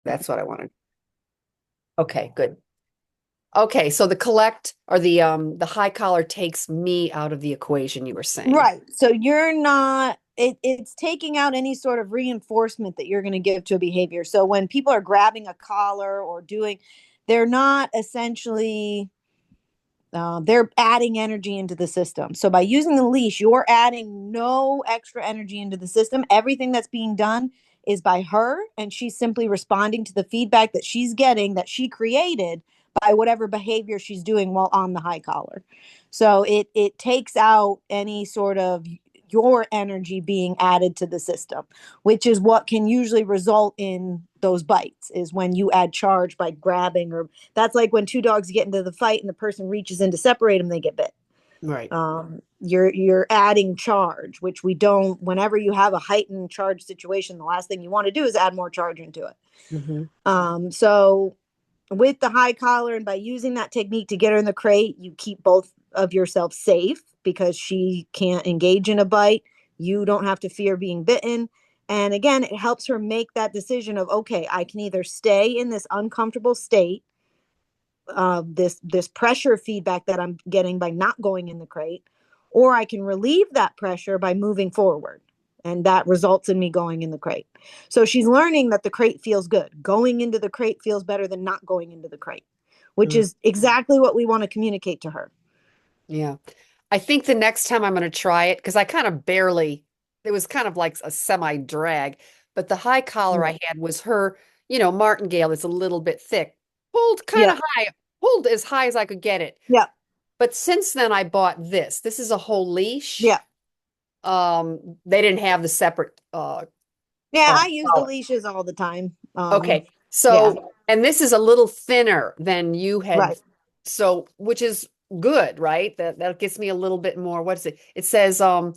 That's what I wanted. Okay, good. Okay, so the collect or the high collar takes me out of the equation you were saying. Right. So you're not it's taking out any sort of reinforcement that you're going to give to a behavior. So when people are grabbing a collar or doing, they're not essentially they're adding energy into the system. So by using the leash, you're adding no extra energy into the system. Everything that's being done is by her, and she's simply responding to the feedback that she's getting that she created by whatever behavior she's doing while on the high collar. So it takes out any sort of your energy being added to the system, which is what can usually result in those bites is when you add charge by grabbing, or that's like when two dogs get into the fight and the person reaches in to separate them, they get bit. Right. You're adding charge, which we don't. Whenever you have a heightened charge situation, the last thing you want to do is add more charge into it. Hmm. So with the high collar and by using that technique to get her in the crate, you keep both of yourself safe because she can't engage in a bite. You don't have to fear being bitten. And again, it helps her make that decision of, okay, I can either stay in this uncomfortable state, this pressure feedback that I'm getting by not going in the crate, or I can relieve that pressure by moving forward. And that results in me going in the crate. So she's learning that the crate feels good. Going into the crate feels better than not going into the crate, which Mm. is exactly what we want to communicate to her. Yeah. I think the next time I'm going to try it because I kind of barely, it was kind of like a semi drag, but the high collar Yeah. I had was her, martingale is a little bit thick, pulled kind Yeah. of high, pulled as high as I could get it. Yeah. But since then I bought this. This is a whole leash. Yeah. They didn't have the separate Yeah. I use the collar. leashes all the time. Okay. Yeah. So, and this is a little thinner than you had, Right. so which is good, right? That gets me a little bit more. What is it? It says uh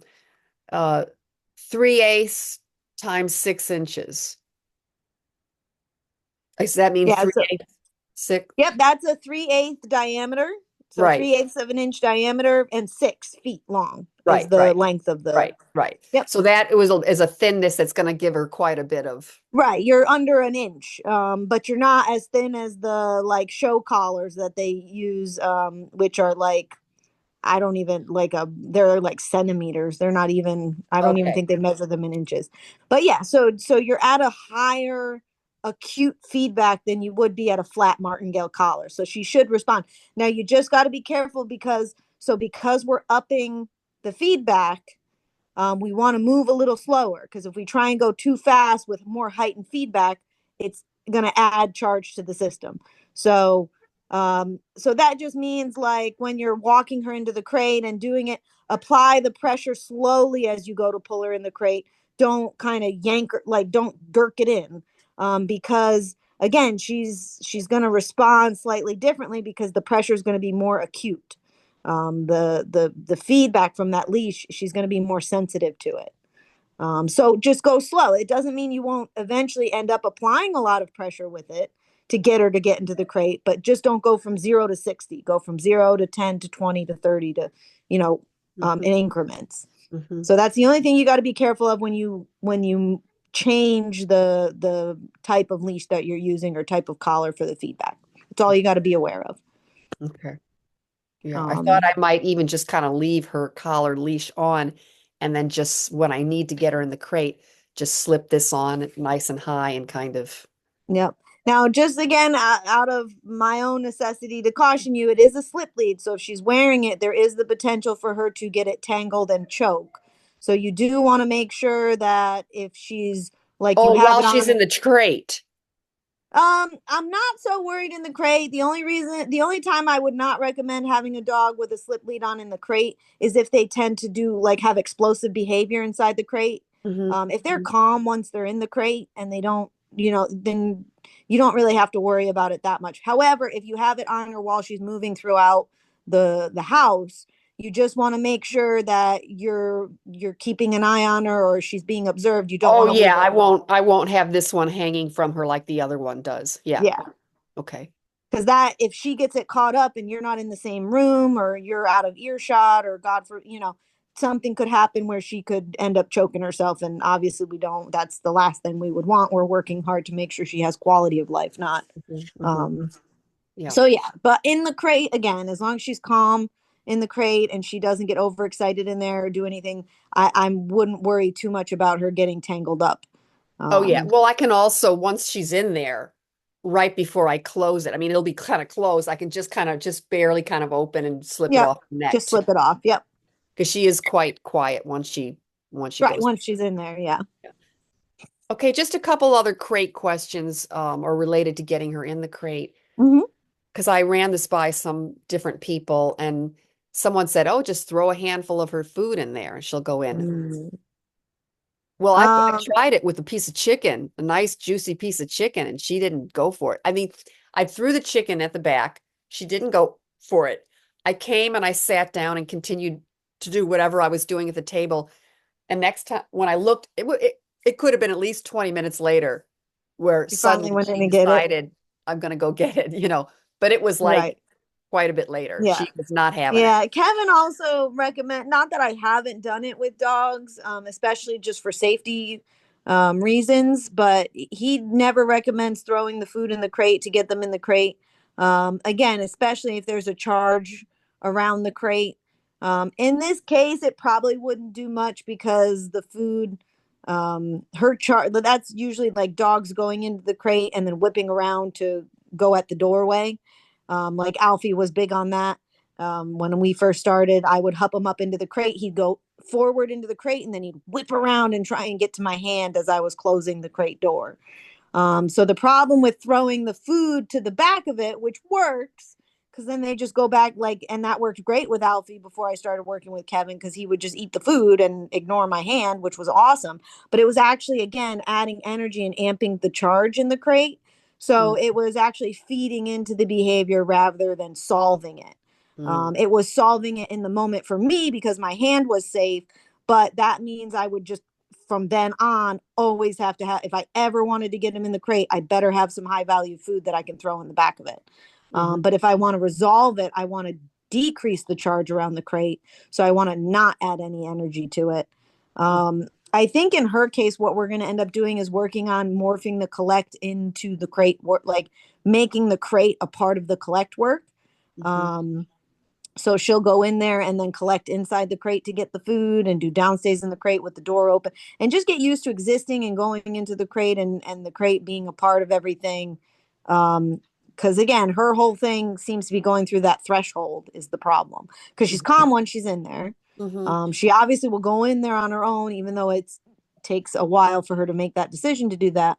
3/8 times 6 inches. Does that mean Yeah. three So eighths six? yep, that's a 3/8 diameter. So Right, 3/8 of an inch diameter and 6 feet long is right, the right, length of the. right, right. Yep. So that it was is a thinness that's going to give her quite a bit of. Right. You're under an inch, but you're not as thin as the like show collars that they use, which are like, I don't even like they're like centimeters. They're not even, I don't even Okay. think they measure them in inches. But yeah, so you're at a higher acute feedback than you would be at a flat martingale collar. So she should respond. Now you just got to be careful because we're upping the feedback, we want to move a little slower because if we try and go too fast with more heightened feedback, it's going to add charge to the system. So so that just means like when you're walking her into the crate and doing it, apply the pressure slowly as you go to pull her in the crate. Don't kind of yank her, like don't dirk it in, because again, she's going to respond slightly differently because the pressure is going to be more acute. The feedback from that leash, she's going to be more sensitive to it. So just go slow. It doesn't mean you won't eventually end up applying a lot of pressure with it to get her to get into the crate, but just don't go from 0 to 60. Go from 0 to 10 to 20 to 30 to, you know, Hmm. in increments. Hmm. So that's the only thing you got to be careful of when you change the type of leash that you're using or type of collar for the feedback. It's all you got to be aware of. Okay. Yeah, I thought Um, I might even just kind of leave her collar leash on and then just when I need to get her in the crate, just slip this on nice and high and kind of. Yep. Now, just again, out of my own necessity to caution you, it is a slip lead. So if she's wearing it, there is the potential for her to get it tangled and choke. So you do want to make sure that if she's like you Oh, have while it she's on. in the crate. I'm not so worried in the crate. The only time I would not recommend having a dog with a slip lead on in the crate is if they tend to do like have explosive behavior inside the crate. Hmm. If they're calm once they're in the crate and they don't, then you don't really have to worry about it that much. However, if you have it on her while she's moving throughout the house, you just want to make sure that you're keeping an eye on her or she's being observed. You don't Oh want to yeah, wiggle I her. won't have this one hanging from her like the other one does. Yeah. Yeah. Okay. Because that if she gets it caught up and you're not in the same room or you're out of earshot or god for something could happen where she could end up choking herself, and obviously we don't, that's the last thing we would want. We're working hard to make sure she has quality of life, not Mhm. um Yeah. so yeah, but in the crate again, as long as she's calm in the crate and she doesn't get overexcited in there or do anything, I wouldn't worry too much about her getting tangled up. Oh yeah. um Well, I can also, once she's in there, right before I close it, I mean, it'll be kind of closed. I can just kind of just barely kind of open and slip it yep, off the neck just too. slip it off. Yep. Because she is quite quiet once she Right, goes. once she's in there, yeah. Yeah. Okay, just a couple other crate questions are related to getting her in the crate. Hmm. Because I ran this by some different people and someone said, "Oh, just throw a handful of her food in there and she'll go in." Mm. Well, I um tried it with a piece of chicken, a nice juicy piece of chicken, and she didn't go for it. I mean, I threw the chicken at the back. She didn't go for it. I came and I sat down and continued to do whatever I was doing at the table. And next time when I looked, it could have been at least 20 minutes later where you finally suddenly went in she and get it. decided I'm going to go get it, you know. But it was like Right. quite a bit later. Yeah. She was not having it. Yeah, Kevin also recommend, not that I haven't done it with dogs, especially just for safety reasons, but he never recommends throwing the food in the crate to get them in the crate. Again, especially if there's a charge around the crate. In this case, it probably wouldn't do much because the food, her charge, that's usually like dogs going into the crate and then whipping around to go at the doorway. Like Alfie was big on that. When we first started, I would hup him up into the crate. He'd go forward into the crate and then he'd whip around and try and get to my hand as I was closing the crate door. So the problem with throwing the food to the back of it, which works, because then they just go back like, and that worked great with Alfie before I started working with Kevin, because he would just eat the food and ignore my hand, which was awesome. But it was actually, again, adding energy and amping the charge in the crate. So it was actually feeding into the behavior rather than solving it. Mm-hmm. It was solving it in the moment for me because my hand was safe, but that means I would just from then on always have to have, if I ever wanted to get him in the crate, I better have some high value food that I can throw in the back of it. Mm-hmm. But if I want to resolve it, I want to decrease the charge around the crate, so I want to not add any energy to it. I think in her case, what we're going to end up doing is working on morphing the collect into the crate work, like making the crate a part of the collect work. Mm-hmm. um, so she'll go in there and then collect inside the crate to get the food and do downstairs in the crate with the door open and just get used to existing and going into the crate, and the crate being a part of everything. Because again, her whole thing seems to be going through that threshold is the problem, because she's calm when she's in there. Mm-hmm. She obviously will go in there on her own, even though it takes a while for her to make that decision to do that.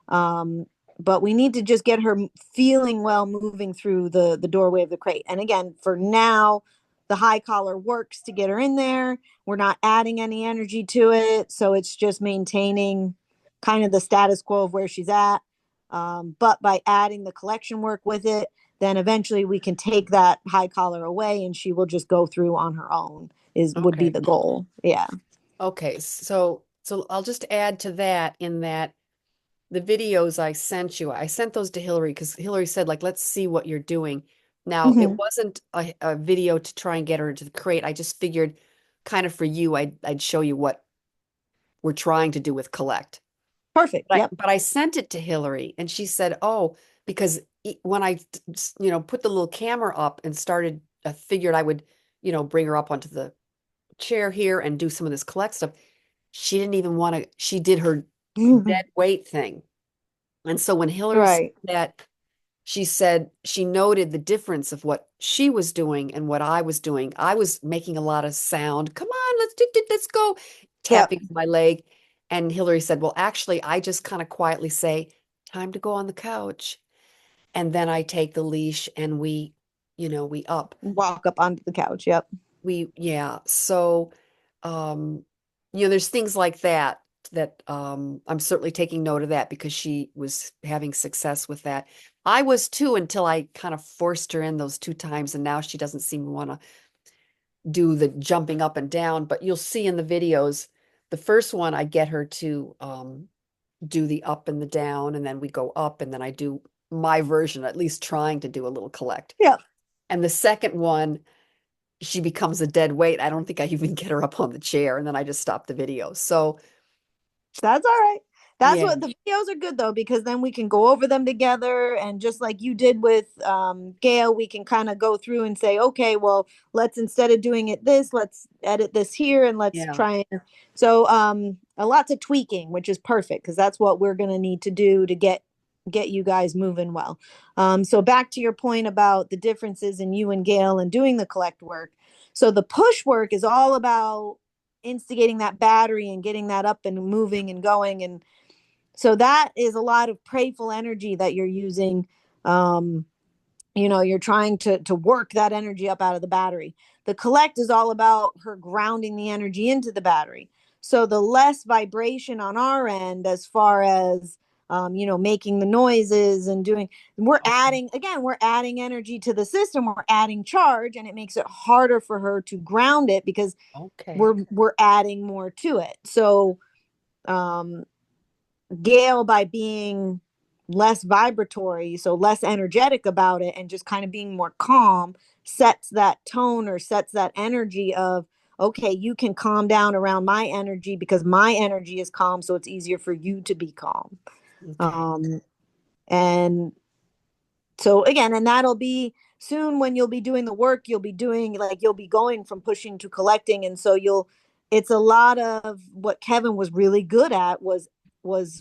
Um, but we need to just get her feeling well moving through the doorway of the crate. And again, for now, the high collar works to get her in there. We're not adding any energy to it, so it's just maintaining kind of the status quo of where she's at. But by adding the collection work with it, then eventually we can take that high collar away and she will just go through on her own, is would be Okay. the goal. Yeah. Okay. So I'll just add to that in that the videos I sent you, I sent those to Hillary because Hillary said, like, let's see what you're doing. Now, it Hmm. wasn't a video to try and get her into the crate. I just figured kind of for you, I'd show you what we're trying to do with collect. Perfect. Yep. But I sent it to Hillary and she said, "Oh, because when I, put the little camera up and started, I figured I would, bring her up onto the chair here and do some of this collect stuff. She didn't even want to, she did her dead weight thing." And so when Hillary said Right. that, she said she noted the difference of what she was doing and what I was doing. I was making a lot of sound. Come on, let's go, Yep. tapping my leg. And Hillary said, "Well, actually, I just kind of quietly say, time to go on the couch." And then I take the leash and we up. Walk up onto the couch. Yep. Yeah. So, um, there's things like that I'm certainly taking note of that because she was having success with that. I was too until I kind of forced her in those two times, and now she doesn't seem to want to do the jumping up and down. But you'll see in the videos, the first one I get her to do the up and the down, and then we go up, and then I do my version, at least trying to do a little collect. Yep. And the second one, she becomes a dead weight. I don't think I even get her up on the chair, and then I just stop the video. So That's all right. That's yeah, what the videos are good though, because then we can go over them together. And just like you did with Gail, we can kind of go through and say, okay, well, let's instead of doing it this, let's edit this here and let's yeah, try and so a lots of tweaking, which is perfect because that's what we're gonna need to do to get you guys moving well. So back to your point about the differences in you and Gail and doing the collect work. So the push work is all about instigating that battery and getting that up and moving and going. And so that is a lot of prayful energy that you're using. um you're trying to work that energy up out of the battery. The collect is all about her grounding the energy into the battery. So the less vibration on our end as far as making the noises and doing, okay, we're adding energy to the system, we're adding charge, and it makes it harder for her to ground it because okay, we're adding more to it. So um Gail, by being less vibratory, so less energetic about it, and just kind of being more calm, sets that tone or sets that energy of, okay, you can calm down around my energy because my energy is calm, so it's easier for you to be calm. okay, Um, and so again, and that'll be soon when you'll be doing the work, you'll be doing like you'll be going from pushing to collecting. And so you'll it's a lot of what Kevin was really good at was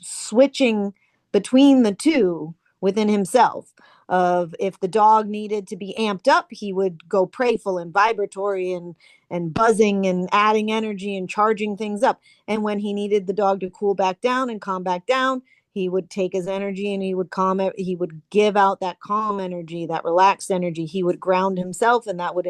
switching between the two within himself. Of if the dog needed to be amped up, he would go prayful and vibratory and buzzing and adding energy and charging things up. And when he needed the dog to cool back down and calm back down, he would take his energy and he would calm it. He would give out that calm energy, that relaxed energy. He would ground himself, and that would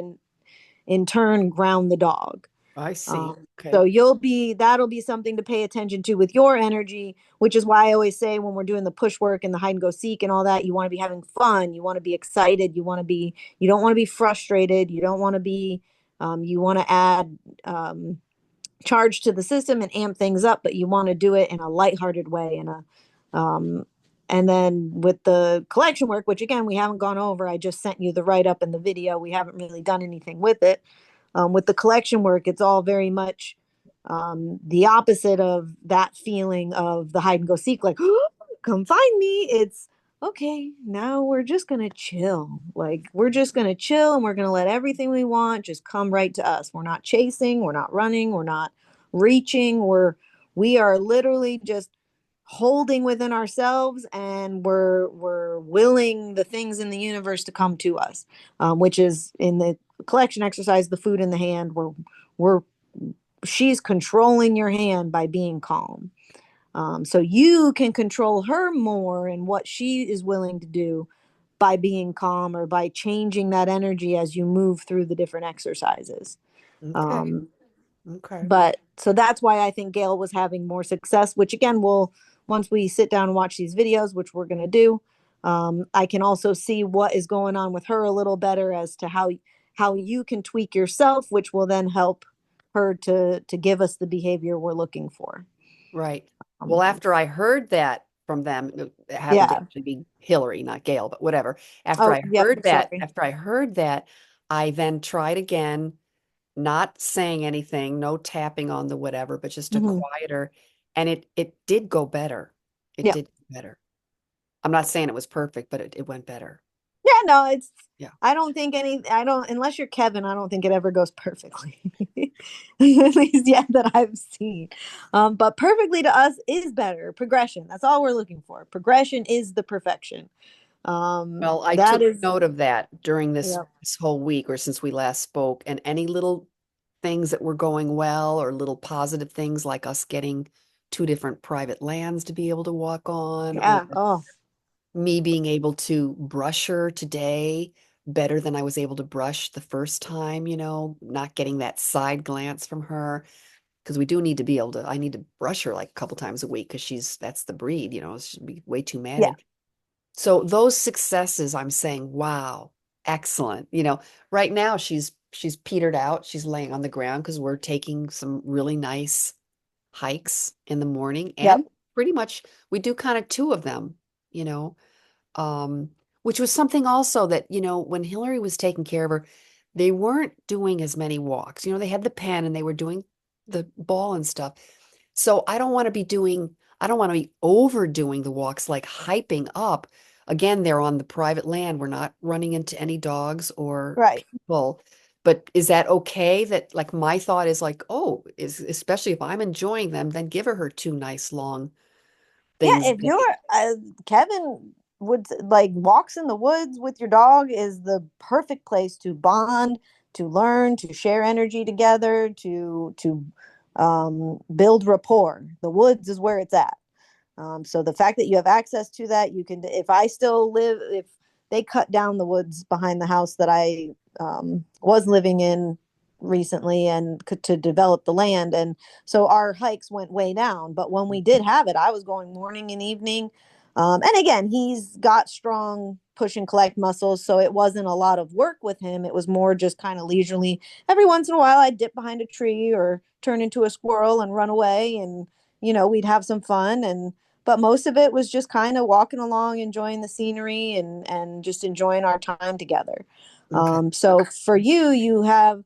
in turn ground the dog. I see. So Okay, that'll be something to pay attention to with your energy, which is why I always say when we're doing the push work and the hide and go seek and all that, you want to be having fun, you want to be excited, you don't want to be frustrated, you don't want to be, you want to add charge to the system and amp things up, but you want to do it in a lighthearted way. Um, and then with the collection work, which again we haven't gone over, I just sent you the write up in the video. We haven't really done anything with it. With the collection work, it's all very much the opposite of that feeling of the hide and go seek, like come find me. It's okay. Now we're just gonna chill. Like we're just gonna chill, and we're gonna let everything we want just come right to us. We're not chasing. We're not running. We're not reaching. We are literally just holding within ourselves, and we're willing the things in the universe to come to us, which is in the collection exercise, the food in the hand. We're she's controlling your hand by being calm. So you can control her more in what she is willing to do by being calm or by changing that energy as you move through the different exercises. okay, Um, okay. but so that's why I think Gail was having more success, which again, we'll, once we sit down and watch these videos, which we're going to do, I can also see what is going on with her a little better as to how you can tweak yourself, which will then help her to give us the behavior we're looking for. Right. Well, Um, after I heard that from them, it happened to yeah. actually be Hillary, not Gail, but whatever. Oh, yep. Sorry. After I heard that, I then tried again, not saying anything, no tapping on the whatever, but just a Hmm. quieter, and it did go better. It Yeah. did go better. I'm not saying it was perfect, but it went better. Yeah. No, it's. Yeah. I don't think any. I don't unless you're Kevin. I don't think it ever goes perfectly. At least, yeah, that I've seen. But perfectly to us is better. Progression. That's all we're looking for. Progression is the perfection. Well, I That took is. note of that during Yeah. this whole week or since we last spoke, and any little things that were going well or little positive things like us getting two different private lands to be able to walk on, or Yeah. Oh. me being able to brush her today better than I was able to brush the first time, not getting that side glance from her. Because we do need to be able to, I need to brush her like a couple times a week because that's the breed, she'd be way too Yeah. managed. So those successes, I'm saying, wow, excellent. Right now she's petered out. She's laying on the ground because we're taking some really nice hikes in the morning, Yep. and pretty much we do kind of two of them, you know, um, which was something also that, when Hillary was taking care of her, they weren't doing as many walks. They had the pen and they were doing the ball and stuff. So I don't want to be overdoing the walks, like hyping up. Again, they're on the private land. We're not running into any dogs or Right. people. But is that okay? That, like, my thought is like, oh, is especially if I'm enjoying them, then give her two nice long Yeah, things. if you're Kevin would like walks in the woods with your dog is the perfect place to bond, to learn, to share energy together, to build rapport. The woods is where it's at. So the fact that you have access to that, you can. If I still live, if they cut down the woods behind the house that I was living in recently and to develop the land, and so our hikes went way down. But when we did have it, I was going morning and evening. And again, he's got strong push and collect muscles, so it wasn't a lot of work with him. It was more just kind of leisurely. Every once in a while, I'd dip behind a tree or turn into a squirrel and run away, and we'd have some fun. And but most of it was just kind of walking along, enjoying the scenery, and just enjoying our time together. Okay. So for you, you have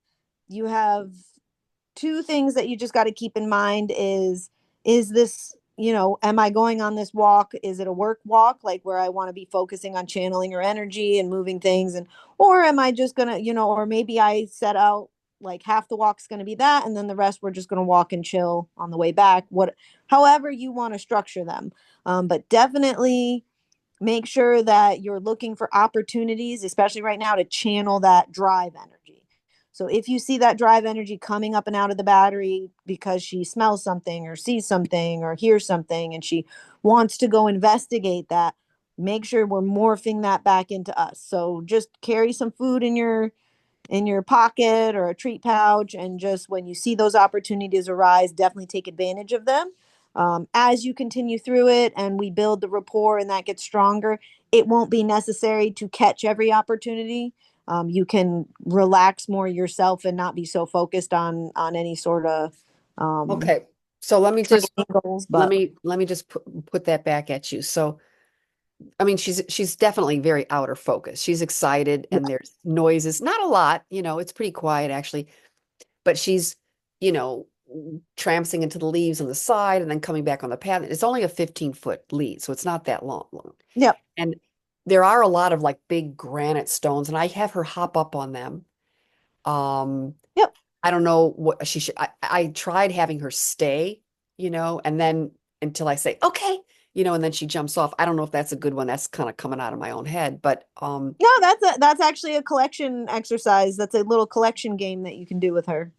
two things that you just got to keep in mind is this, am I going on this walk? Is it a work walk, like where I want to be focusing on channeling your energy and moving things, and or am I just gonna, or maybe I set out like half the walk's going to be that, and then the rest we're just going to walk and chill on the way back. However you want to structure them. But definitely make sure that you're looking for opportunities, especially right now, to channel that drive energy. So if you see that drive energy coming up and out of the battery because she smells something or sees something or hears something and she wants to go investigate that, make sure we're morphing that back into us. So just carry some food in your pocket or a treat pouch, and just when you see those opportunities arise, definitely take advantage of them. As you continue through it and we build the rapport and that gets stronger, it won't be necessary to catch every opportunity. You can relax more yourself and not be so focused on any sort of um, Okay. So training goals. But let me just put that back at you. So, I mean, she's definitely very outer focus. She's excited yeah. and there's noises, not a lot, it's pretty quiet actually, but she's, you know, trampsing into the leaves on the side and then coming back on the path. It's only a 15-foot lead, so it's not that long. Yep. And there are a lot of like big granite stones, and I have her hop up on them. Um, Yep. I don't know what she should. I tried having her stay, and then until I say, okay, and then she jumps off. I don't know if that's a good one. That's kind of coming out of my own head, but No, that's actually a collection exercise. That's a little collection game that you can do with her.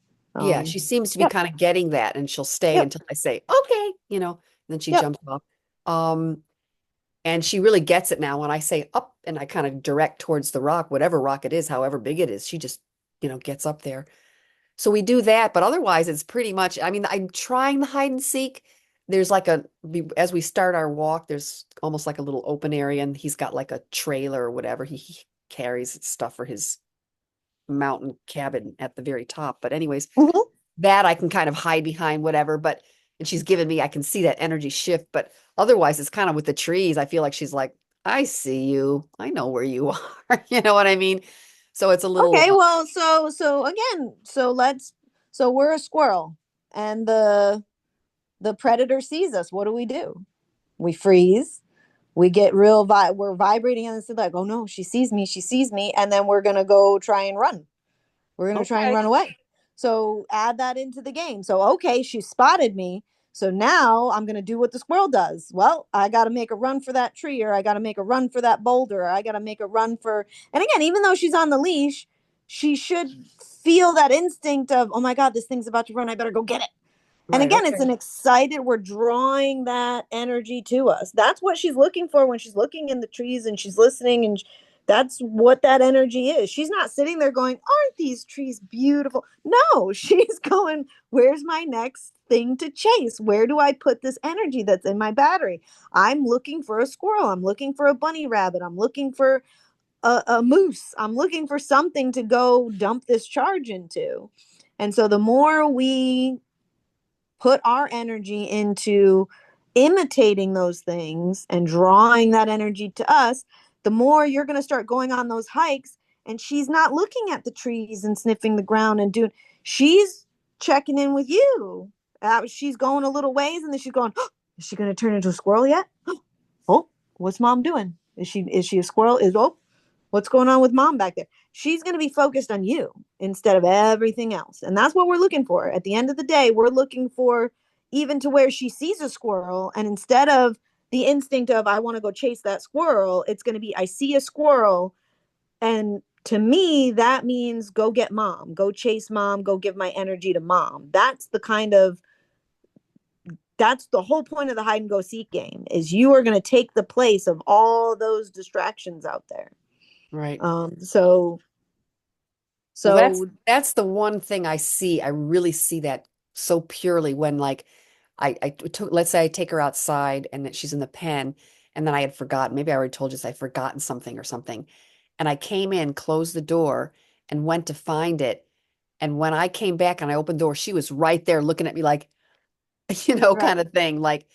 yeah, she seems to be Yep. kind of getting that, and she'll stay Yep. until I say, okay, and then she Yep. jumps off. Um, and she really gets it now when I say up and I kind of direct towards the rock, whatever rock it is, however big it is, she just, gets up there. So we do that, but otherwise it's pretty much, I mean, I'm trying the hide and seek. There's like as we start our walk, there's almost like a little open area, and he's got like a trailer or whatever. He carries stuff for his mountain cabin at the very top. But anyways, Mhm. that I can kind of hide behind whatever, and she's given me, I can see that energy shift, but otherwise it's kind of with the trees. I feel like she's like, I see you. I know where you are. You know what I mean? So it's a little, Okay, well, so again, so we're a squirrel and the predator sees us. What do? We freeze. We get we're vibrating and it's like, oh no, she sees me, and then we're gonna go try and run. We're going to try and okay. run away. So add that into the game. So, okay, she spotted me. So now I'm going to do what the squirrel does. Well, I got to make a run for that tree, or I got to make a run for that boulder, or I got to make a run for. And again, even though she's on the leash, she should feel that instinct of, oh my God, this thing's about to run. I better go get it. And Right. again, it's Okay. an excited, we're drawing that energy to us. That's what she's looking for when she's looking in the trees and she's listening. And that's what that energy is. She's not sitting there going, aren't these trees beautiful? No, she's going, where's my next thing to chase? Where do I put this energy that's in my battery? I'm looking for a squirrel. I'm looking for a bunny rabbit. I'm looking for a moose. I'm looking for something to go dump this charge into. And so the more we put our energy into imitating those things and drawing that energy to us, the more you're going to start going on those hikes and she's not looking at the trees and sniffing the ground and doing, she's checking in with you. She's going a little ways and then she's going, oh, is she going to turn into a squirrel yet? Oh, what's mom doing? Is she a squirrel? What's going on with mom back there? She's going to be focused on you instead of everything else. And that's what we're looking for. At the end of the day, we're looking for, even to where she sees a squirrel, and instead of the instinct of I want to go chase that squirrel, it's going to be I see a squirrel, and to me that means go get mom, go chase mom, go give my energy to mom. That's the whole point of the hide and go seek game, is you are going to take the place of all those distractions out there. Right. So Well, so that's the one thing I see. I really see that so purely when like I took, let's say I take her outside and that she's in the pen and then I had forgotten, maybe I already told you this, I'd forgotten something or something. And I came in, closed the door and went to find it. And when I came back and I opened the door, she was right there looking at me like, right, kind of thing. Like,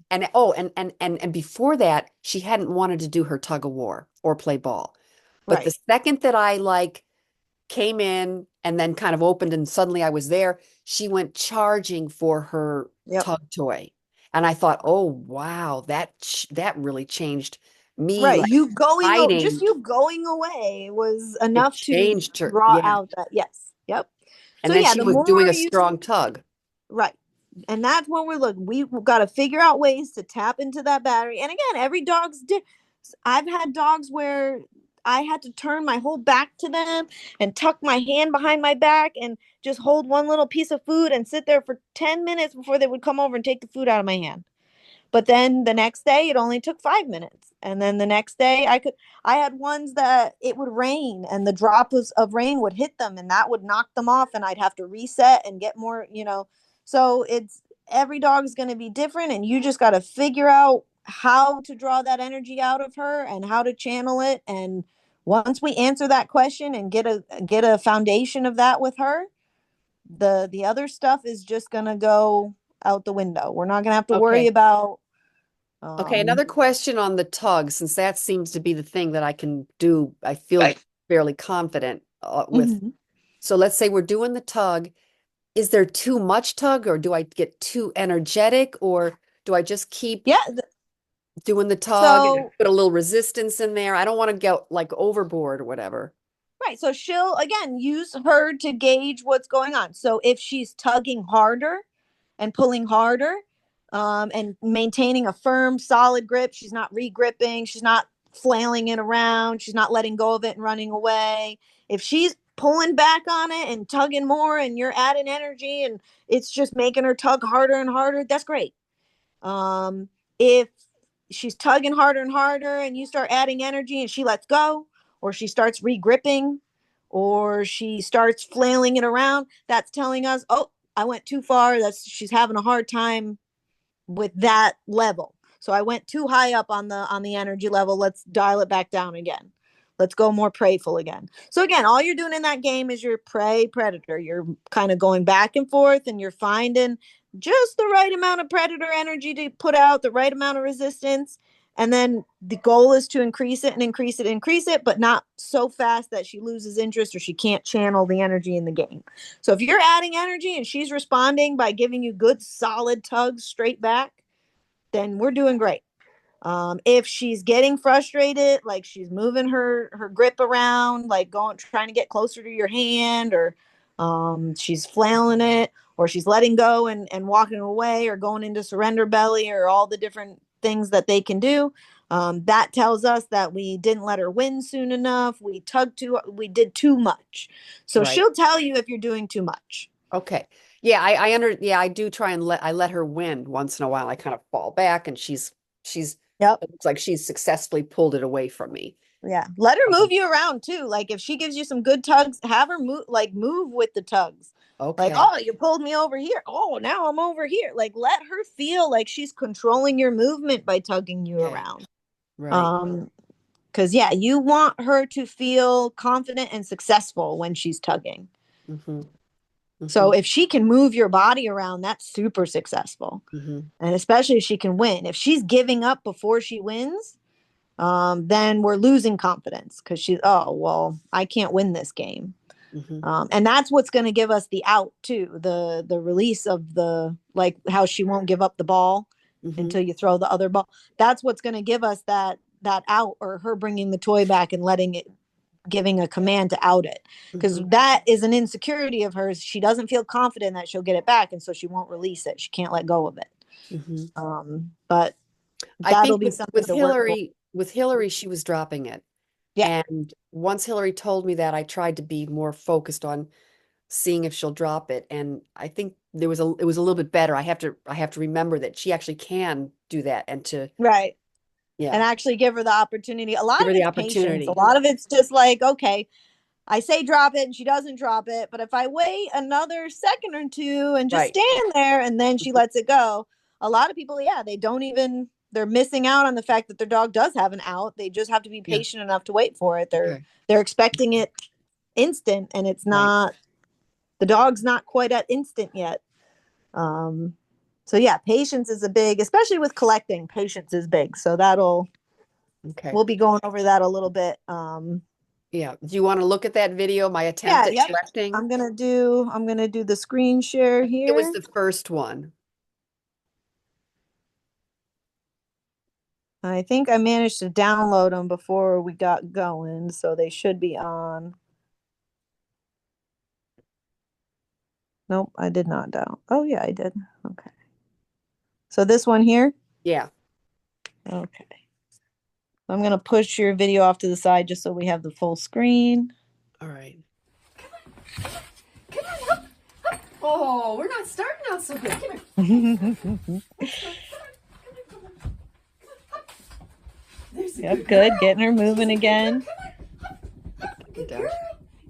and oh, and before that, she hadn't wanted to do her tug of war or play ball. But the right, second that I like came in and then kind of opened and suddenly I was there, she went charging for her yep, tug toy. And I thought, oh wow, that really changed me right. like Just hiding. you going away was It enough to changed her. draw Yeah. out that, yes, yep. And So then yeah, she the was doing more a you, strong tug. right, and that's when we're looking. We've got to figure out ways to tap into that battery. And again, every I've had dogs where I had to turn my whole back to them and tuck my hand behind my back and just hold one little piece of food and sit there for 10 minutes before they would come over and take the food out of my hand. But then the next day it only took 5 minutes. And then the next day I had ones that it would rain and the drops of rain would hit them and that would knock them off and I'd have to reset and get more. So it's every dog is going to be different, and you just got to figure out how to draw that energy out of her and how to channel it. And once we answer that question and get a foundation of that with her, the other stuff is just going to go out the window. We're not going to have to worry Okay. about Okay, um another question on the tug, since that seems to be the thing that I can do, I feel Right. fairly confident with. Mhm. So let's say we're doing the tug. Is there too much tug, or do I get too energetic, or do I just keep Yeah. doing the tug and So put a little resistance in there? I don't want to go like overboard or whatever. right. So she'll again use her to gauge what's going on. So if she's tugging harder and pulling harder, and maintaining a firm, solid grip, she's not re-gripping, she's not flailing it around, she's not letting go of it and running away. If she's pulling back on it and tugging more and you're adding energy and it's just making her tug harder and harder, that's great. If she's tugging harder and harder and you start adding energy and she lets go, or she starts re-gripping, or she starts flailing it around, that's telling us, oh, I went too far. She's having a hard time with that level. So I went too high up on the energy level. Let's dial it back down again. Let's go more preyful again. So again, all you're doing in that game is your prey predator. You're kind of going back and forth and you're finding just the right amount of predator energy to put out, the right amount of resistance. And then the goal is to increase it and increase it and increase it, but not so fast that she loses interest or she can't channel the energy in the game. So if you're adding energy and she's responding by giving you good solid tugs straight back, then we're doing great. If she's getting frustrated, like she's moving her grip around, like going trying to get closer to your hand, or she's flailing it, or she's letting go and walking away, or going into surrender belly, or all the different things that they can do. That tells us that we didn't let her win soon enough. We did too much. So Right. she'll tell you if you're doing too much. Okay. Yeah, yeah, I do try and let her win once in a while. I kind of fall back and she's Yep. it looks like she's successfully pulled it away from me. Yeah. Let her Um, move you around too. Like if she gives you some good tugs, have her move with the tugs. Like, okay. oh, you pulled me over here. Oh, now I'm over here. Like let her feel like she's controlling your movement by tugging you Okay. around. Right. Um, because yeah, you want her to feel confident and successful when she's tugging. Mm-hmm. So Mm-hmm. if she can move your body around, that's super successful. Mm-hmm. And especially if she can win. If she's giving up before she wins, then we're losing confidence because she's, oh, well, I can't win this game. Hmm. And that's what's going to give us the out too, the release of the, like how she won't give up the ball Hmm. until you throw the other ball. That's what's going to give us that out, or her bringing the toy back and letting it, giving a command to out it, because Hmm. that is an insecurity of hers. She doesn't feel confident that she'll get it back, and so she won't release it. She can't let go of it. Hmm. But I that'll think be something to work for. With Hillary, she was dropping it. Yeah. And once Hillary told me that, I tried to be more focused on seeing if she'll drop it. And I think it was a little bit better. I have to remember that she actually can do that and to, Right. yeah, And actually give her the opportunity. A lot give of her the it's patience. A opportunity. lot of it's just like, okay, I say drop it and she doesn't drop it. But if I wait another second or two and just Right. stand there and then she lets it go, a lot of people, yeah, they don't even, they're missing out on the fact that their dog does have an out. They just have to be Yeah. patient enough to wait for it. They're Okay. they're expecting it instant, and it's Right. not, the dog's not quite at instant yet. Um so yeah, patience is a big, especially with collecting, patience is big. So that'll, Okay. we'll be going over that a little bit. Yeah. Do you want to look at that video, my attempt Yeah, at yep. collecting? I'm gonna do the screen share It was here. the first one. I think I managed to download them before we got going, so they should be on. Nope, I did not down. Oh yeah, I did. Okay. So this one here. Yeah. Okay. I'm gonna push your video off to the side just so we have the full screen. All right. Oh, we're not starting out so good. Come here. There's a Yep, good good. girl. Getting her moving She's a good girl. again. Come on. Good girl.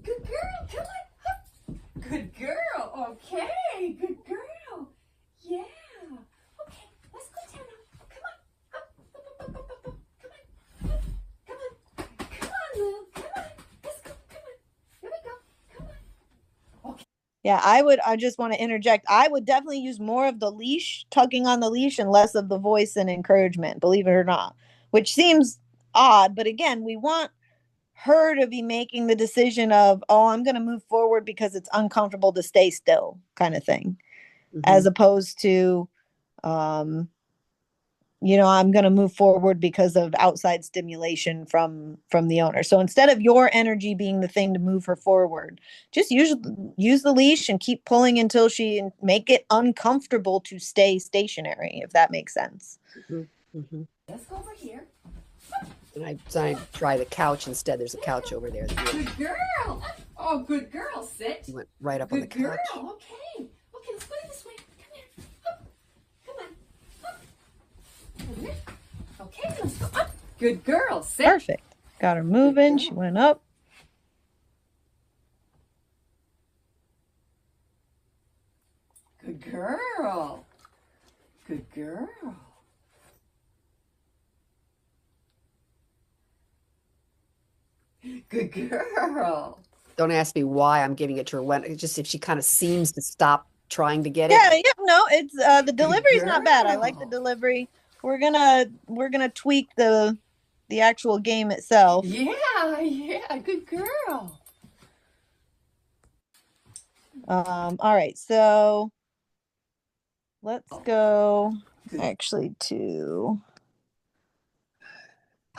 Good girl. Come on. Good girl. Okay. Good girl. Yeah. Okay. Let's go down now. Come on. Up, up, up, up, up, up. Come on. Come on. Come on, Lou. Come on. Let's go. Come on. Here we go. Come on. Okay. Yeah, I just want to interject. I would definitely use more of the leash, tugging on the leash, and less of the voice and encouragement, believe it or not, which seems odd. But again, we want her to be making the decision of, oh, I'm going to move forward because it's uncomfortable to stay still, kind of thing, Mm-hmm. as opposed to, um, I'm going to move forward because of outside stimulation from the owner. So instead of your energy being the thing to move her forward, just use the leash and keep pulling until she, make it uncomfortable to stay stationary, if that makes sense. Mm-hmm. Mm-hmm. Let's go over here. And I try the couch instead. There's a couch over there. Good girl. Oh, good girl. Sit. You went right up on the Good girl. couch. Okay. Okay, let's go this way. Come here. Up. Come on. Up. Come here. Okay, let's go up. Good girl. Sit. Perfect. Got her moving. She went up. Good girl. Good girl. Good girl. Don't ask me why I'm giving it to her when it's just if she kind of seems to stop trying to get Yeah, it. yeah, no, it's the delivery's not bad. I like the girl. delivery. We're gonna tweak the actual game itself. Yeah, yeah. Good girl. All right, so let's go actually to,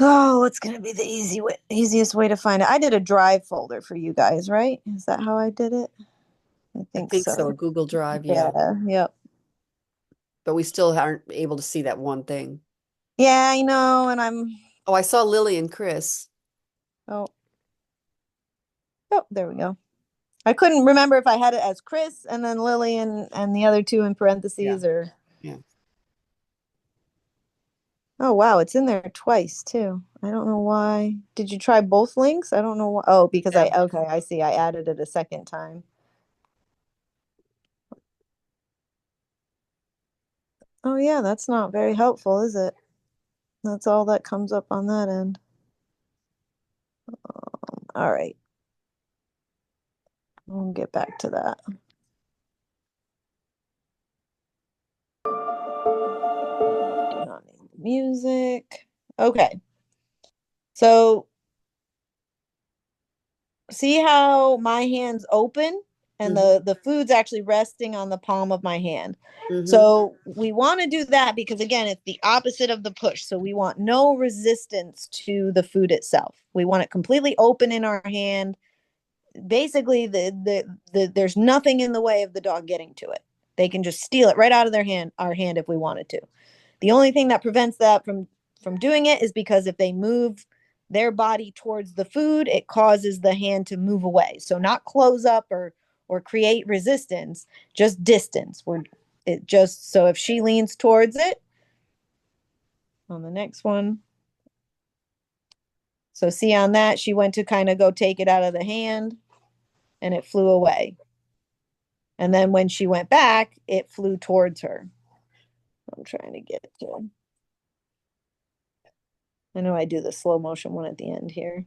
oh, what's gonna be the easiest way to find it? I did a drive folder for you guys, right? Is that how I did it? I I think think so. so. Google Drive, yeah. Yeah, yep. But we still aren't able to see that one thing. Yeah, I know, and I'm, Oh, I saw Lily and Chris. oh, oh, there we go. I couldn't remember if I had it as Chris and then Lily and the other two in Yeah. parentheses, or, Yeah. oh wow, it's in there twice too. I don't know why. Did you try both links? I don't know why. Oh, because Yeah. okay, I see. I added it a second time. Oh yeah, that's not very helpful, is it? That's all that comes up on that end. All right. We'll get back to that. Do not need music. Okay. So see how my hand's open and Mhm. the food's actually resting on the palm of my hand. Mhm. So we want to do that because again, it's the opposite of the push. So we want no resistance to the food itself. We want it completely open in our hand. Basically, there's nothing in the way of the dog getting to it. They can just steal it right out of our hand if we wanted to. The only thing that prevents that from doing it is because if they move their body towards the food, it causes the hand to move away. So not close up or create resistance, just distance. It just so if she leans towards it on the next one. So see on that, she went to kind of go take it out of the hand and it flew away. And then when she went back, it flew towards her. I'm trying to get it to. I know I do the slow motion one at the end here.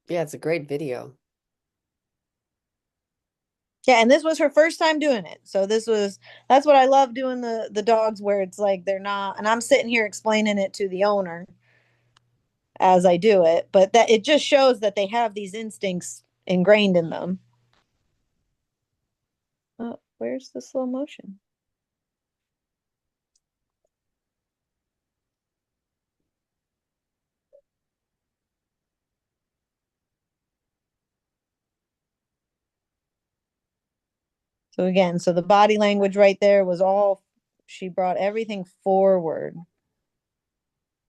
Yeah, it's a great video. Yeah, and this was her first time doing it. So that's what I love doing the dogs where it's like they're not, and I'm sitting here explaining it to the owner as I do it, but that it just shows that they have these instincts ingrained in them. Oh, where's the slow motion? So again, so the body language right there was all, she brought everything forward.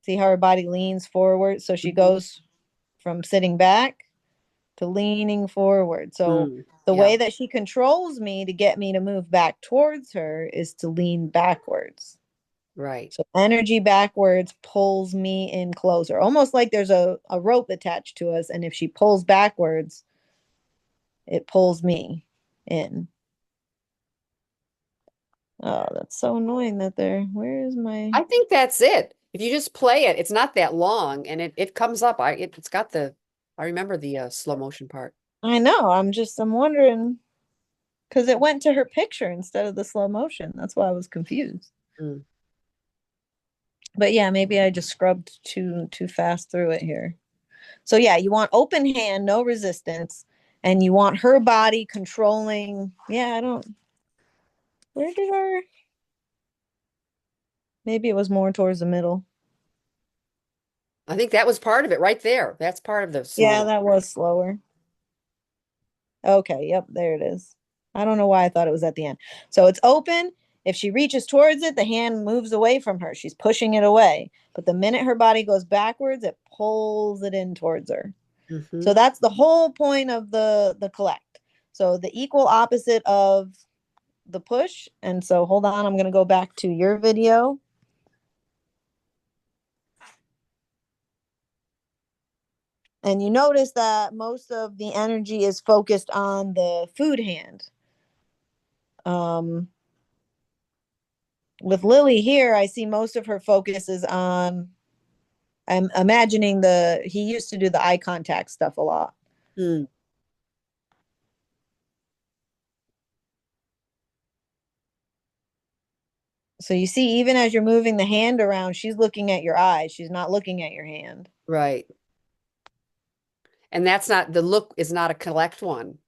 See how her body leans forward? So she Mhm. goes from sitting back to leaning forward. So the Yeah. way that she controls me to get me to move back towards her is to lean backwards. Right. So energy backwards pulls me in closer, almost like there's a rope attached to us. And if she pulls backwards, it pulls me in. Oh, that's so annoying that where is my, I think that's it. If you just play it, it's not that long and it comes up. It's got I remember the slow motion part. I know, I'm wondering because it went to her picture instead of the slow motion. That's why I was confused. Mm. But yeah, maybe I just scrubbed too fast through it here. So yeah, you want open hand, no resistance, and you want her body controlling. Yeah, I don't. Where did our? Maybe it was more towards the middle. I think that was part of it right there. That's part of the Yeah, slow. that was slower. Okay, yep, there it is. I don't know why I thought it was at the end. So it's open. If she reaches towards it, the hand moves away from her. She's pushing it away. But the minute her body goes backwards, it pulls it in towards her. Hmm. So that's the whole point of the collect. So the equal opposite of the push. And so hold on, I'm going to go back to your video. And you notice that most of the energy is focused on the food hand. Um, with Lily here, I see most of her focus is on, I'm imagining he used to do the eye contact stuff a lot. Mm. So you see, even as you're moving the hand around, she's looking at your eyes. She's not looking at your hand. Right. And that's not the look is not a collect one.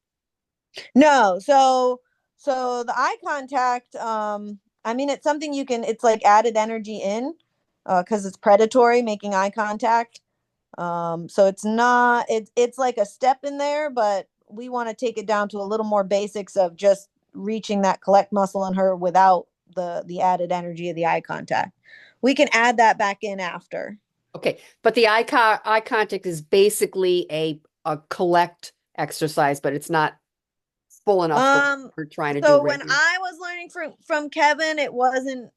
No, so the eye contact, I mean it's something it's like added energy in, because it's predatory making eye contact. So it's not it's like a step in there, but we want to take it down to a little more basics of just reaching that collect muscle in her without the added energy of the eye contact. We can add that back in after. Okay, but the eye contact is basically a collect exercise, but it's not full enough for Um, for trying to do so when regular. I was learning from Kevin, it wasn't,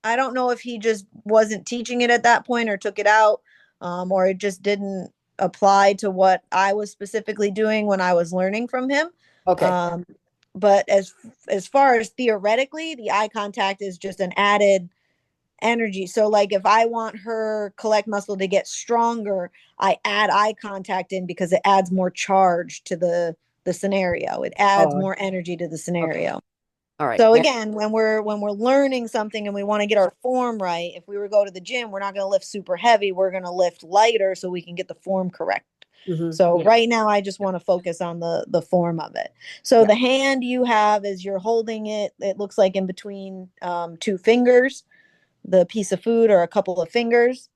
I don't know if he just wasn't teaching it at that point or took it out, or it just didn't apply to what I was specifically doing when I was learning from him. Okay. Um, but as far as theoretically, the eye contact is just an added energy. So like if I want her collect muscle to get stronger, I add eye contact in because it adds more charge to the scenario. It adds Oh, more energy to the okay. scenario. All right. So again, when we're learning something and we want to get our form right, if we were to go to the gym, we're not going to lift super heavy. We're going to lift lighter so we can get the form correct. So Yeah. right now I just want to focus on the form of it. So Yeah. the hand you have is you're holding it, it looks like in between two fingers, the piece of food or a couple of fingers.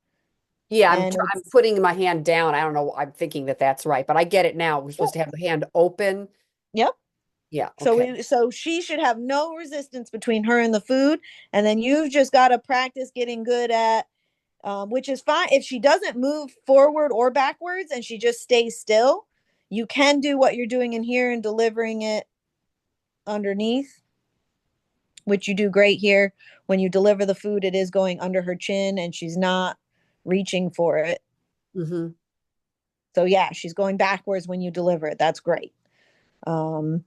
Yeah, And I'm it's, putting my hand down. I don't know. I'm thinking that that's right, but I get it now. We're supposed to have the hand open. yep. Yeah. So Okay. so she should have no resistance between her and the food. And then you've just got to practice getting good at which is fine. If she doesn't move forward or backwards and she just stays still, you can do what you're doing in here and delivering it underneath, which you do great here. When you deliver the food, it is going under her chin and she's not reaching for it. Hmm. So yeah, she's going backwards when you deliver it. That's great. Um,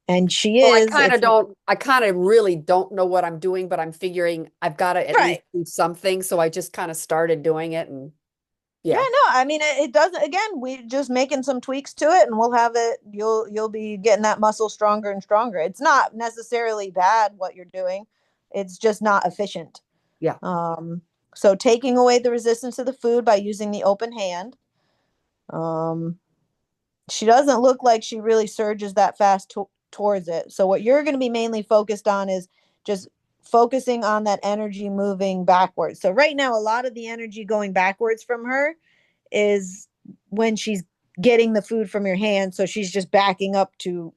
and she Well, is, if you, I kind of really don't know what I'm doing, but I'm figuring I've got to at least right. do something. So I just kind of started doing it and Yeah, yeah. no, I mean it doesn't, again, we just making some tweaks to it and we'll have it, you'll be getting that muscle stronger and stronger. It's not necessarily bad what you're doing. It's just not efficient. Yeah. Um, so taking away the resistance to the food by using the open hand. Um, she doesn't look like she really surges that fast towards it. So what you're going to be mainly focused on is just focusing on that energy moving backwards. So right now, a lot of the energy going backwards from her is when she's getting the food from your hand. So she's just backing up to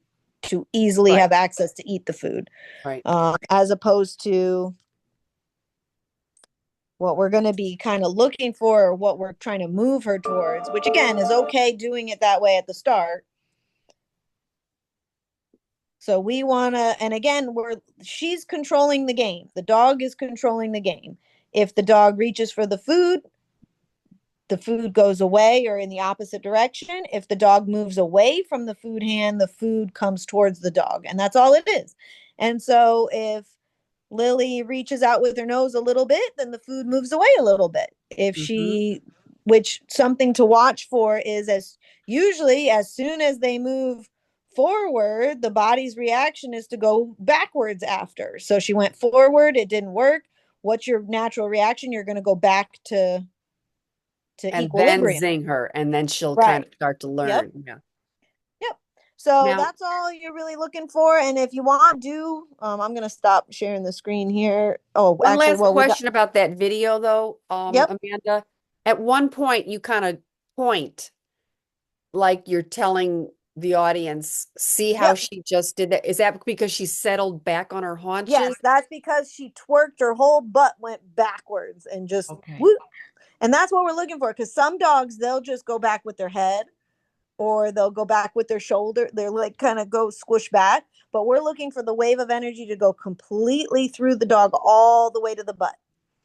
easily Right. have access to eat the food, Right. as opposed to what we're going to be kind of looking for, or what we're trying to move her towards, which again is okay doing it that way at the start. So we want to, and again, she's controlling the game. The dog is controlling the game. If the dog reaches for the food goes away or in the opposite direction. If the dog moves away from the food hand, the food comes towards the dog. And that's all it is. And so if Lily reaches out with her nose a little bit, then the food moves away a little bit. If Hmm. she, which something to watch for is, as usually as soon as they move forward, the body's reaction is to go backwards after. So she went forward, it didn't work. What's your natural reaction? You're going to go back to And then equilibrium. zing her, and then she'll kind Right. of start to Yep. learn. Yeah. Yep. So Now, that's all you're really looking for. And if you want, do I'm gonna stop sharing the screen here. Oh, one actually, last well, we got, question about that video, though, yep. Amanda. At one point, you kind of point like you're telling the audience, see how Yep. she just did that. Is that because she settled back on her haunches? Yes, that's because she twerked, her whole butt went backwards and just Okay. whoop. And that's what we're looking for. Because some dogs, they'll just go back with their head or they'll go back with their shoulder. They're like kind of go squish back. But we're looking for the wave of energy to go completely through the dog all the way to the butt.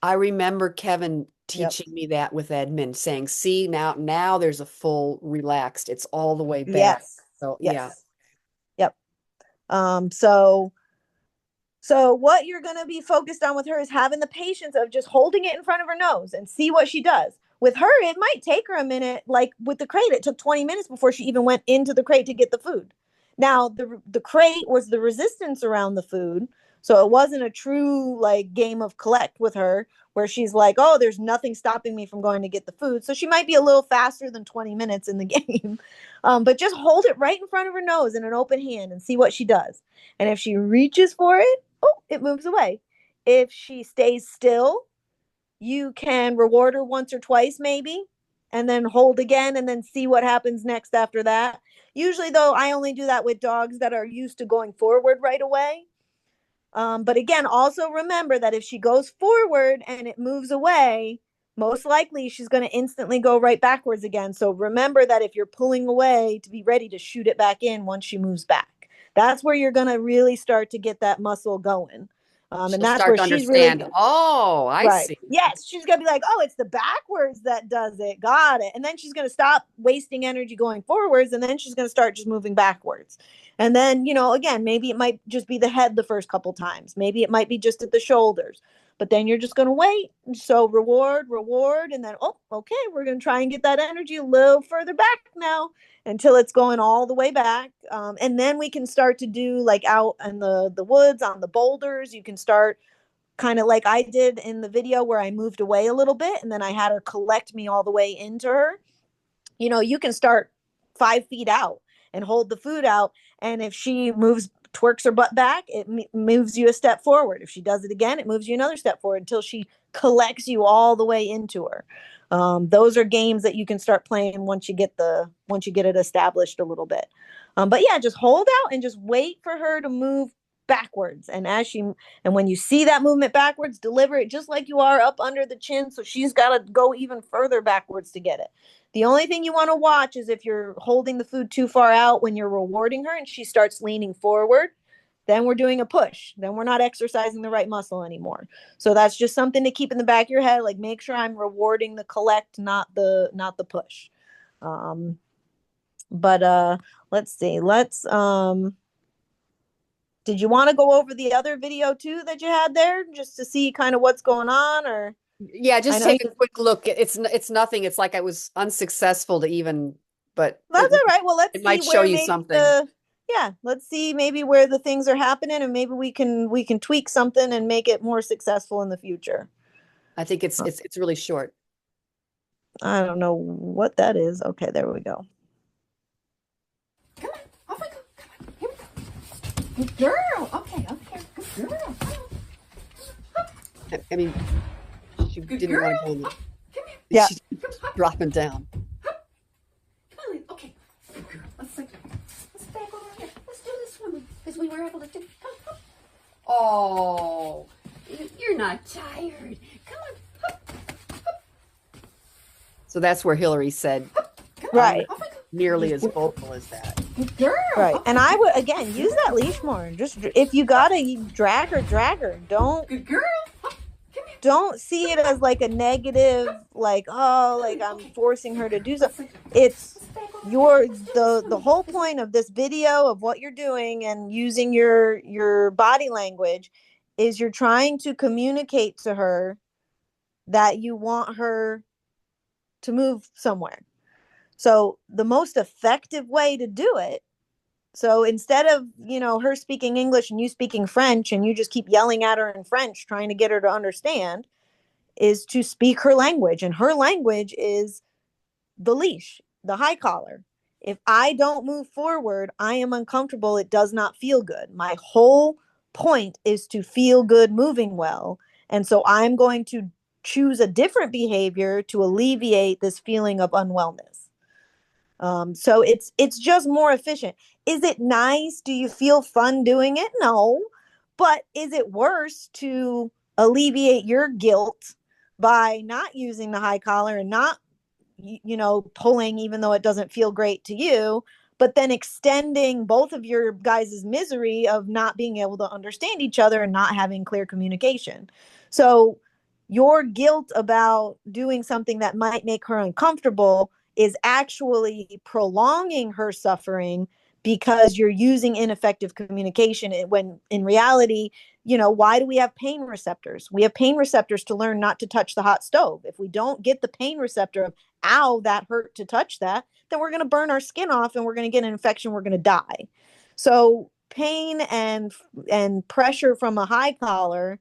I remember Kevin Yep. teaching me that with Edmund, saying, "See, now there's a full relaxed. It's all the way back." Yes. So yeah, Yes. Yep. So what you're going to be focused on with her is having the patience of just holding it in front of her nose and see what she does. With her, it might take her a minute. Like with the crate, it took 20 minutes before she even went into the crate to get the food. Now, the crate was the resistance around the food. So it wasn't a true like game of collect with her where she's like, "Oh, there's nothing stopping me from going to get the food." So she might be a little faster than 20 minutes in the game. But just hold it right in front of her nose in an open hand and see what she does. And if she reaches for it, oh, it moves away. If she stays still, you can reward her once or twice, maybe, and then hold again and then see what happens next after that. Usually, though, I only do that with dogs that are used to going forward right away. But again, also remember that if she goes forward and it moves away, most likely she's going to instantly go right backwards again. So remember that if you're pulling away, to be ready to shoot it back in once she moves back. That's where you're going to really start to get that muscle going. And she'll that's start where to she's really understand. Oh, I right. see. Yes, she's going to be like, "Oh, it's the backwards that does it. Got it." And then she's going to stop wasting energy going forwards and then she's going to start just moving backwards. And then, again, maybe it might just be the head the first couple times. Maybe it might be just at the shoulders. but then you're just going to wait. So reward, reward, and then, oh, okay, we're going to try and get that energy a little further back now until it's going all the way back. And then we can start to do like out in the woods on the boulders. You can start kind of like I did in the video where I moved away a little bit and then I had her collect me all the way into her. You can start 5 feet out and hold the food out. And if she twerks her butt back, it moves you a step forward. If she does it again, it moves you another step forward until she collects you all the way into her. Those are games that you can start playing once you get it established a little bit. But yeah, just hold out and just wait for her to move backwards. And when you see that movement backwards, deliver it just like you are up under the chin. So she's got to go even further backwards to get it. The only thing you want to watch is if you're holding the food too far out when you're rewarding her and she starts leaning forward, then we're doing a push. Then we're not exercising the right muscle anymore. So that's just something to keep in the back of your head. Like, make sure I'm rewarding the collect, not the push. But let's see. Did you want to go over the other video too that you had there just to see kind of what's going on? Or Yeah, just take a quick look. It's nothing. It's like I was unsuccessful to even, but that's all right. Well, let's it see might show where you maybe something. let's see maybe where the things are happening, and maybe we can tweak something and make it more successful in the future. I think it's really short. I don't know what that is. Okay, there we go. Come on, off we go. Come on, here we go. Good girl. Okay, good girl. I mean, she Good didn't want to girl. go in there. Come here. Yeah. She's dropping down. Come on. Okay. Good girl. Let's back over here. Let's do this one because we were able to do. Come. Oh, you're not tired. Come on. So that's where Hillary said Come Right. On. Off we go. nearly as vocal as that. Good girl. Right. Okay. And I would, again, use that leash more. Just if you gotta, you drag her. Good girl. Come here. Don't see it as like a negative, like, oh, like I'm forcing her to do something. It's the whole point of this video of what you're doing and using your body language is you're trying to communicate to her that you want her to move somewhere. So the most effective way to do it, so instead of, her speaking English and you speaking French and you just keep yelling at her in French, trying to get her to understand, is to speak her language. And her language is the leash, the high collar. If I don't move forward, I am uncomfortable. It does not feel good. My whole point is to feel good moving well. And so I'm going to choose a different behavior to alleviate this feeling of unwellness. So it's just more efficient. Is it nice? Do you feel fun doing it? No. But is it worse to alleviate your guilt by not using the high collar and not, pulling, even though it doesn't feel great to you, but then extending both of your guys' misery of not being able to understand each other and not having clear communication? So your guilt about doing something that might make her uncomfortable is actually prolonging her suffering because you're using ineffective communication, when in reality, why do we have pain receptors? We have pain receptors to learn not to touch the hot stove. If we don't get the pain receptor of, ow, that hurt to touch that, then we're going to burn our skin off and we're going to get an infection. We're going to die. So pain and pressure from a high collar,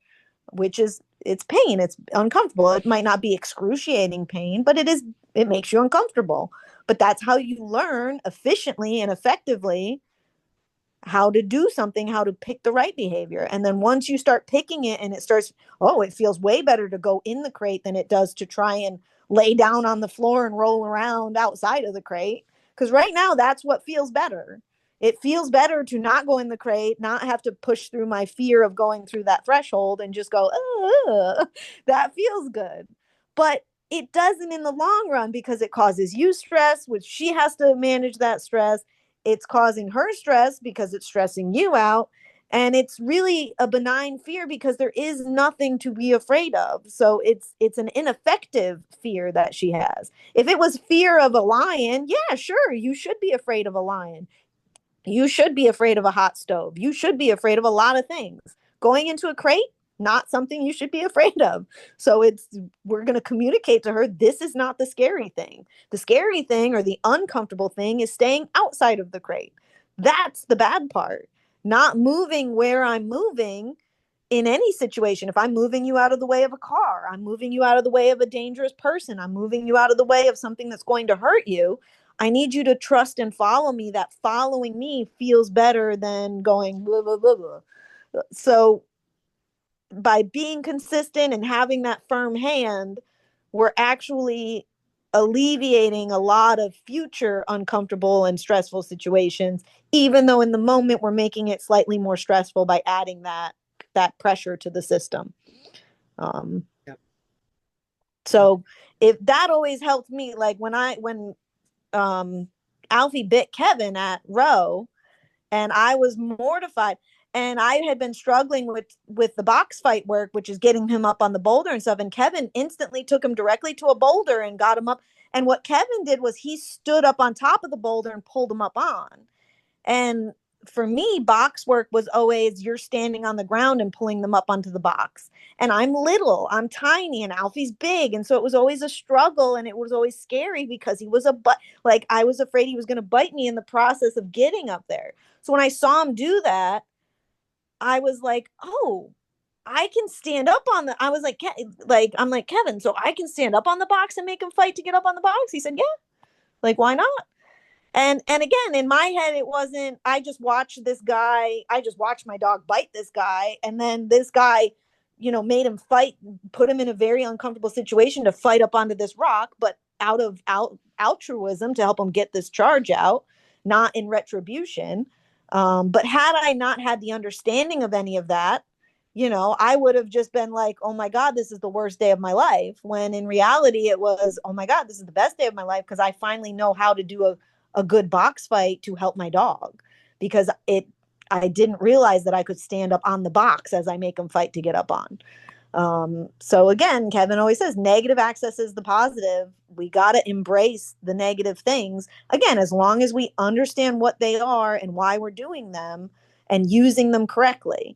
it's pain. It's uncomfortable. It might not be excruciating pain, but it makes you uncomfortable. But that's how you learn efficiently and effectively how to do something, how to pick the right behavior. And then once you start picking it and it starts, it feels way better to go in the crate than it does to try and lay down on the floor and roll around outside of the crate. Because right now, that's what feels better. It feels better to not go in the crate, not have to push through my fear of going through that threshold and just go, that feels good. But it doesn't in the long run because it causes you stress, which she has to manage that stress. It's causing her stress because it's stressing you out. And it's really a benign fear because there is nothing to be afraid of. So it's an ineffective fear that she has. If it was fear of a lion, yeah, sure, you should be afraid of a lion. You should be afraid of a hot stove. You should be afraid of a lot of things. Going into a crate, not something you should be afraid of. So we're going to communicate to her, this is not the scary thing. The scary thing or the uncomfortable thing is staying outside of the crate. That's the bad part. Not moving where I'm moving in any situation. If I'm moving you out of the way of a car, I'm moving you out of the way of a dangerous person, I'm moving you out of the way of something that's going to hurt you, I need you to trust and follow me. That following me feels better than going blah, blah, blah, blah. So by being consistent and having that firm hand, we're actually alleviating a lot of future uncomfortable and stressful situations, even though in the moment we're making it slightly more stressful by adding that pressure to the system. Yep. So if that always helped me, like when Alfie bit Kevin at row, and I was mortified. And I had been struggling with the box fight work, which is getting him up on the boulder and stuff. And Kevin instantly took him directly to a boulder and got him up. And what Kevin did was he stood up on top of the boulder and pulled him up on. And for me, box work was always you're standing on the ground and pulling them up onto the box. And I'm little, I'm tiny, and Alfie's big. And so it was always a struggle, and it was always scary because he was like I was afraid he was going to bite me in the process of getting up there. So when I saw him do that, I was like, oh, I can stand up on the, I was I'm like, Kevin, so I can stand up on the box and make him fight to get up on the box. He said, yeah, like, why not? And again, in my head, it wasn't, I just watched my dog bite this guy. And then this guy, made him fight, put him in a very uncomfortable situation to fight up onto this rock, but out of altruism to help him get this charge out, not in retribution. But had I not had the understanding of any of that, I would have just been like, oh my God, this is the worst day of my life. When in reality, it was, oh my God, this is the best day of my life because I finally know how to do a good box fight to help my dog, because I didn't realize that I could stand up on the box as I make him fight to get up on. So again, Kevin always says negative access is the positive. We got to embrace the negative things. Again, as long as we understand what they are and why we're doing them and using them correctly.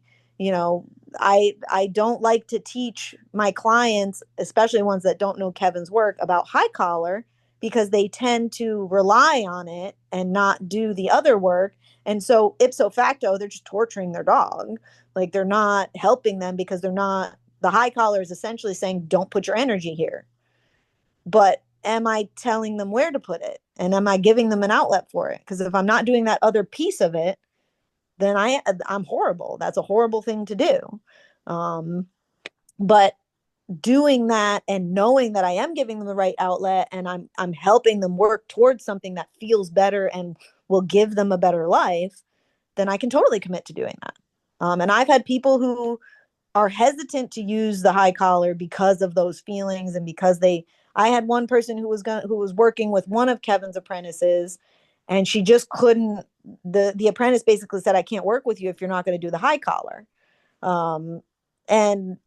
I don't like to teach my clients, especially ones that don't know Kevin's work, about high collar, because they tend to rely on it and not do the other work. And so ipso facto, they're just torturing their dog. Like they're not helping them because the high collar is essentially saying, don't put your energy here. But am I telling them where to put it? And am I giving them an outlet for it? Because if I'm not doing that other piece of it, then I'm horrible. That's a horrible thing to do. But doing that and knowing that I am giving them the right outlet and I'm helping them work towards something that feels better and will give them a better life, then I can totally commit to doing that. And I've had people who are hesitant to use the high collar because of those feelings, and because I had one person who was working with one of Kevin's apprentices, and she just couldn't, the apprentice basically said, I can't work with you if you're not going to do the high collar. And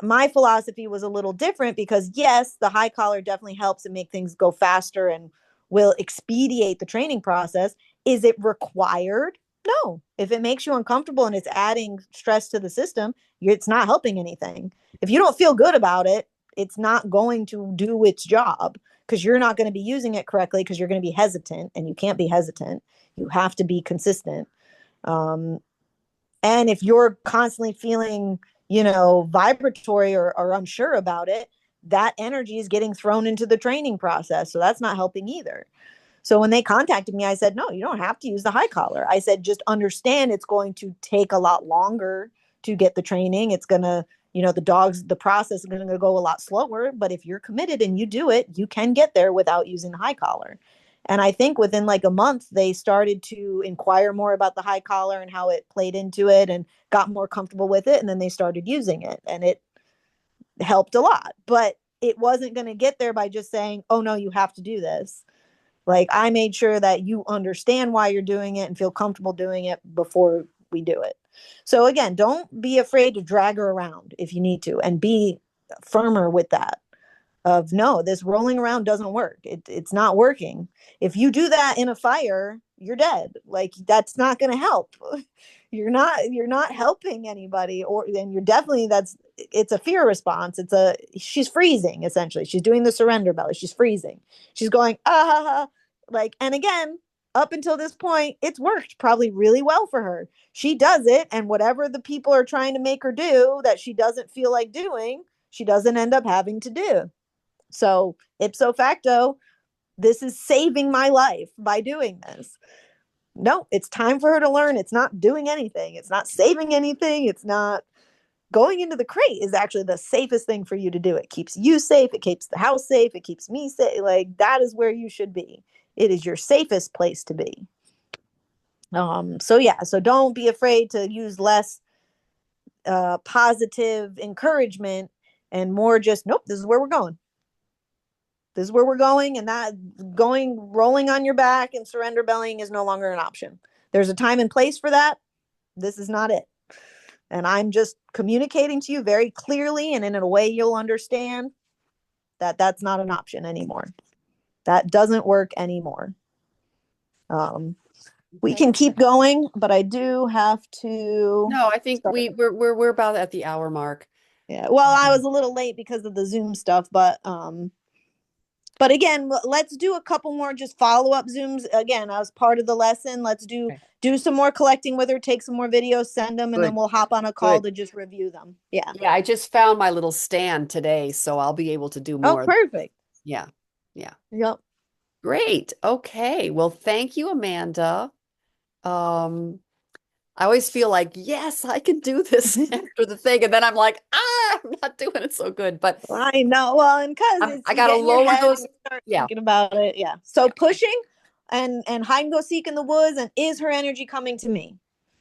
my philosophy was a little different, because yes, the high collar definitely helps and make things go faster and will expedite the training process. Is it required? No. If it makes you uncomfortable and it's adding stress to the system, it's not helping anything. If you don't feel good about it, it's not going to do its job, because you're not going to be using it correctly, because you're going to be hesitant, and you can't be hesitant. You have to be consistent. And if you're constantly feeling, vibratory or unsure about it, that energy is getting thrown into the training process. So that's not helping either. So when they contacted me, I said, no, you don't have to use the high collar. I said, just understand it's going to take a lot longer to get the training. It's going to, the process is going to go a lot slower. But if you're committed and you do it, you can get there without using the high collar. And I think within like a month, they started to inquire more about the high collar and how it played into it and got more comfortable with it. And then they started using it, and it helped a lot. But it wasn't going to get there by just saying, oh, no, you have to do this. Like, I made sure that you understand why you're doing it and feel comfortable doing it before we do it. So again, don't be afraid to drag her around if you need to, and be firmer with that. Of no, this rolling around doesn't work. It's not working. If you do that in a fire, you're dead. Like, that's not going to help. you're not helping anybody, or then you're definitely, it's a fear response. She's freezing, essentially. She's doing the surrender belly. She's freezing. She's going, like, and again, up until this point, it's worked probably really well for her. She does it, and whatever the people are trying to make her do that she doesn't feel like doing, she doesn't end up having to do. So ipso facto, this is saving my life by doing this. No, it's time for her to learn. It's not doing anything. It's not saving anything. It's not going into the crate is actually the safest thing for you to do. It keeps you safe. It keeps the house safe. It keeps me safe. Like, that is where you should be. It is your safest place to be. So yeah, so don't be afraid to use less positive encouragement and more just, nope, this is where we're going. This is where we're going, and that rolling on your back and surrender bellying is no longer an option. There's a time and place for that. This is not it. And I'm just communicating to you very clearly and in a way you'll understand that that's not an option anymore. That doesn't work anymore. We can keep going, but I do have to. No, I think start. we're about at the hour mark. Yeah. Well, I was a little late because of the Zoom stuff, but again, let's do a couple more just follow-up Zooms. Again, as part of the lesson, let's do some more collecting with her, take some more videos, send them, and then we'll hop on a call to just review them. Yeah. Yeah, I just found my little stand today, so I'll be able to do more. Oh, perfect. Yeah. Yeah. Yep. Great. Okay. Well, thank you, Amanda. I always feel like, yes, I can do this after the thing. And then I'm like, I'm not doing it so good. But I know. Well, and because I gotta lower those. Yeah. Thinking about it. Yeah. So pushing and hide and go seek in the woods. And is her energy coming to me?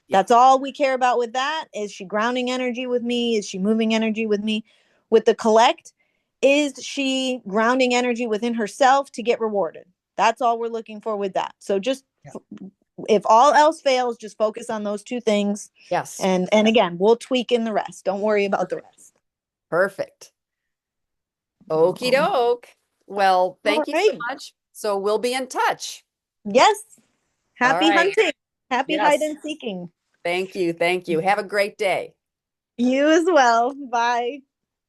Yeah. That's all we care about with that. Is she grounding energy with me? Is she moving energy with me? With the collect, is she grounding energy within herself to get rewarded? That's all we're looking for with that. So just if all else fails, just focus on those two things. Yes. And again, we'll tweak in the rest. Don't worry about the rest. Perfect. Okie doke. Well, thank you so much. So we'll be in touch. Yes. Happy right. hunting. Happy hide and seeking. Thank you. Thank you. Have a great day. You as well. Bye.